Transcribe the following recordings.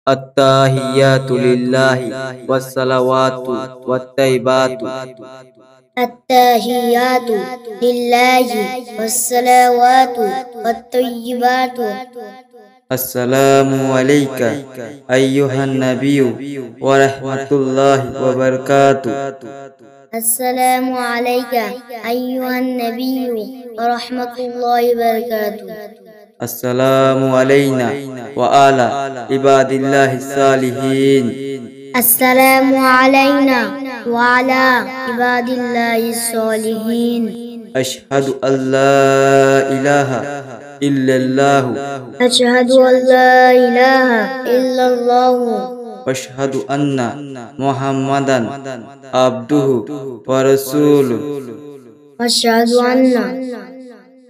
التحيات لله والصلوات والطيبات. التحيات لله والصلوات والطيبات. السلام عليك أيها النبي ورحمة الله وبركاته. السلام عليك أيها النبي ورحمة الله وبركاته. السلام علينا وعلى عباد الله الصالحين. السلام علينا وعلى عباد الله الصالحين. أشهد أن لا إله إلا الله أشهد أن لا إله إلا الله وأشهد أن محمدا عبده ورسوله. وأشهد أن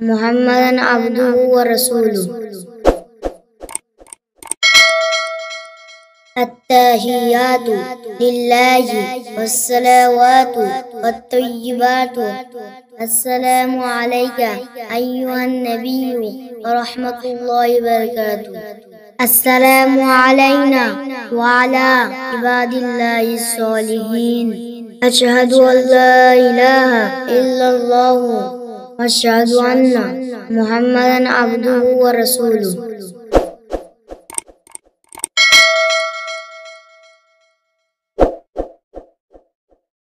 محمدا عبده ورسوله. التحيات لله والصلوات والطيبات. السلام عليك أيها النبي ورحمة الله وبركاته. السلام علينا وعلى عباد الله الصالحين. أشهد أن لا إله إلا الله وأشهد أن محمدا عبده ورسوله.